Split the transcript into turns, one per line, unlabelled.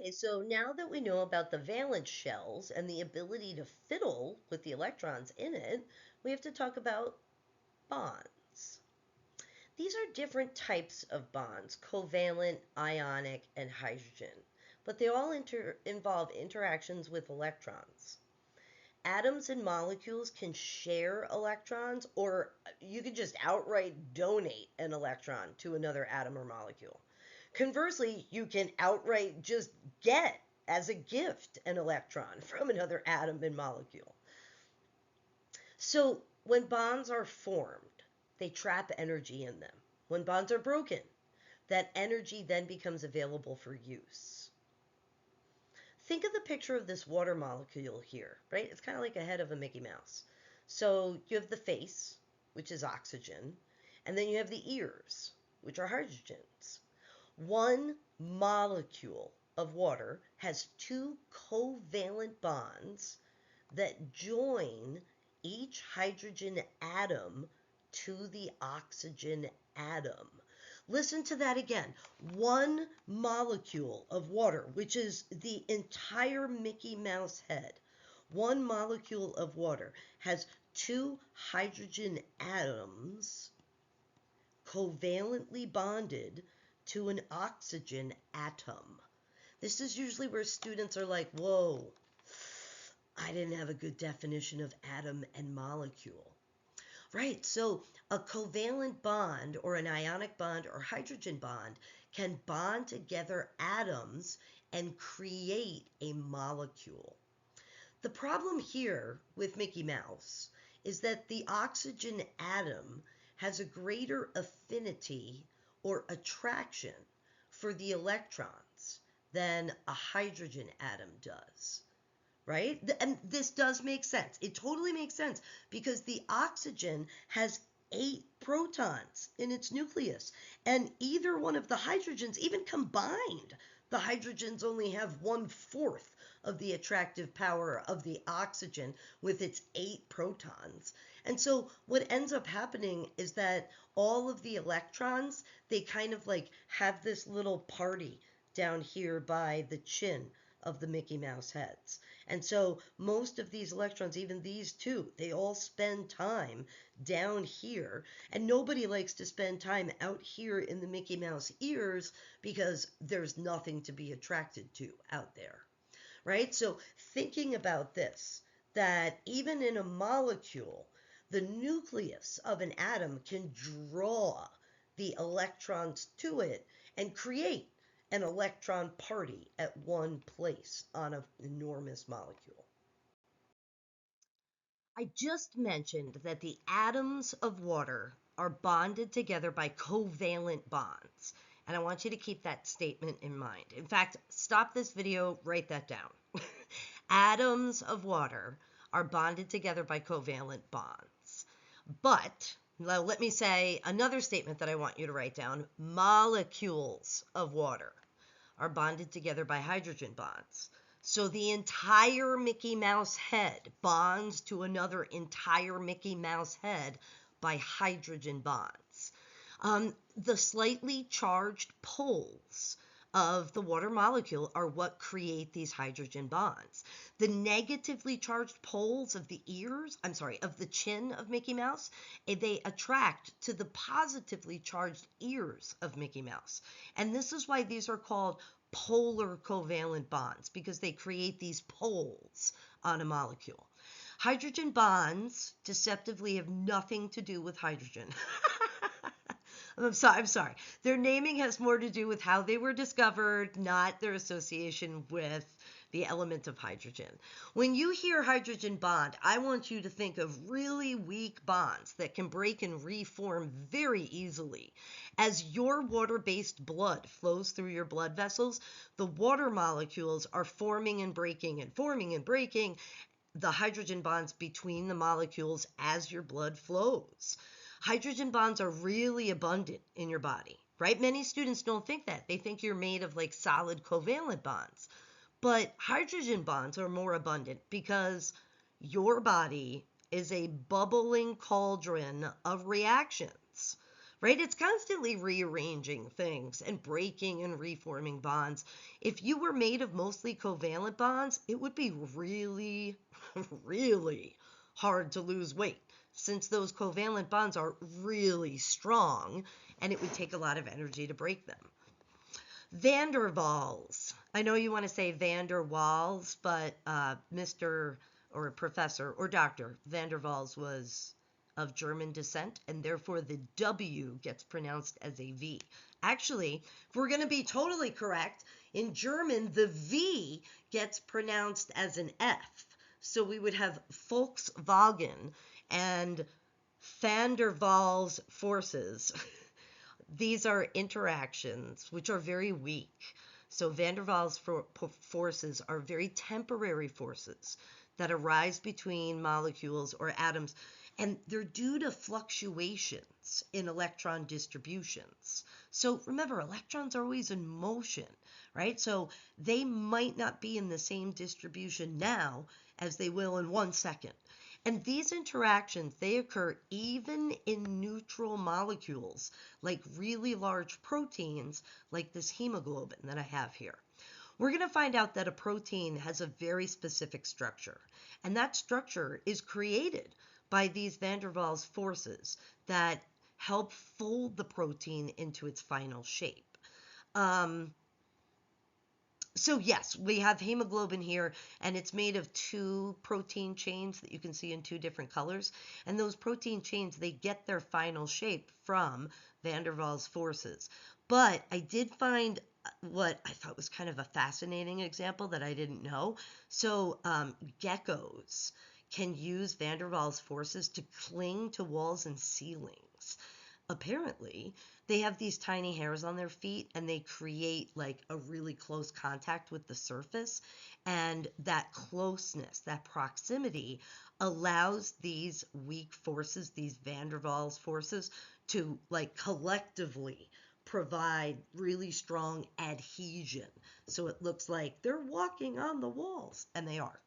Okay, so now that we know about the valence shells and the ability to fiddle with the electrons in it, we have to talk about bonds. These are different types of bonds, covalent, ionic, and hydrogen, but they all involve interactions with electrons. Atoms and molecules can share electrons, or you could just outright donate an electron to another atom or molecule. Conversely, you can outright just get as a gift an electron from another atom and molecule. So when bonds are formed, they trap energy in them. When bonds are broken, that energy then becomes available for use. Think of the picture of this water molecule here, right? It's kind of like a head of a Mickey Mouse. So you have the face, which is oxygen, and then you have the ears, which are hydrogens. One molecule of water has two covalent bonds that join each hydrogen atom to the oxygen atom. Listen to that again. One molecule of water, which is the entire Mickey Mouse head, one molecule of water has two hydrogen atoms covalently bonded to an oxygen atom. This is usually where students are like, whoa, I didn't have a good definition of atom and molecule. Right, so a covalent bond or an ionic bond or hydrogen bond can bond together atoms and create a molecule. The problem here with Mickey Mouse is that the oxygen atom has a greater affinity or attraction for the electrons than a hydrogen atom does. Right? And this does make sense. It totally makes sense because the oxygen has 8 protons in its nucleus, and either one of the hydrogens, even combined, the hydrogens only have 1/4 of the attractive power of the oxygen with its 8 protons. And so what ends up happening is that all of the electrons, they kind of like have this little party down here by the chin of the Mickey Mouse heads. And so most of these electrons, even these two, they all spend time down here. And nobody likes to spend time out here in the Mickey Mouse ears because there's nothing to be attracted to out there. Right? So thinking about this, that even in a molecule, the nucleus of an atom can draw the electrons to it and create an electron party at one place on an enormous molecule. I just mentioned that the atoms of water are bonded together by covalent bonds. And I want you to keep that statement in mind. In fact, stop this video, write that down. Atoms of water are bonded together by covalent bonds. But now let me say another statement that I want you to write down. Molecules of water are bonded together by hydrogen bonds. So the entire Mickey Mouse head bonds to another entire Mickey Mouse head by hydrogen bonds. The slightly charged poles of the water molecule are what create these hydrogen bonds. The negatively charged poles of the of the chin of Mickey Mouse, they attract to the positively charged ears of Mickey Mouse. And this is why these are called polar covalent bonds, because they create these poles on a molecule. Hydrogen bonds deceptively have nothing to do with hydrogen. I'm sorry. Their naming has more to do with how they were discovered, not their association with the element of hydrogen. When you hear hydrogen bond, I want you to think of really weak bonds that can break and reform very easily. As your water-based blood flows through your blood vessels, the water molecules are forming and breaking the hydrogen bonds between the molecules as your blood flows. Hydrogen bonds are really abundant in your body, right? Many students don't think that. They think you're made of like solid covalent bonds. But hydrogen bonds are more abundant because your body is a bubbling cauldron of reactions, right? It's constantly rearranging things and breaking and reforming bonds. If you were made of mostly covalent bonds, it would be really, really hard to lose weight since those covalent bonds are really strong and it would take a lot of energy to break them. Van der Waals. I know you want to say van der Waals, but Mr. or Professor or Dr. van der Waals was of German descent, and therefore the W gets pronounced as a V. Actually, if we're going to be totally correct, in German, the V gets pronounced as an F. So we would have Volkswagen and van der Waals forces. These are interactions which are very weak. So van der Waals forces are very temporary forces that arise between molecules or atoms, and they're due to fluctuations in electron distributions. So remember, electrons are always in motion, right? So they might not be in the same distribution now as they will in 1 second. And these interactions, they occur even in neutral molecules, like really large proteins, like this hemoglobin that I have here. We're going to find out that a protein has a very specific structure, and that structure is created by these van der Waals forces that help fold the protein into its final shape. So yes, we have hemoglobin here, and it's made of 2 protein chains that you can see in 2 different colors. And those protein chains, they get their final shape from van der Waals forces. But I did find what I thought was kind of a fascinating example that I didn't know. So geckos can use van der Waals forces to cling to walls and ceilings. Apparently, they have these tiny hairs on their feet and they create like a really close contact with the surface. And that closeness, that proximity allows these weak forces, these van der Waals forces, to like collectively provide really strong adhesion. So it looks like they're walking on the walls, and they are.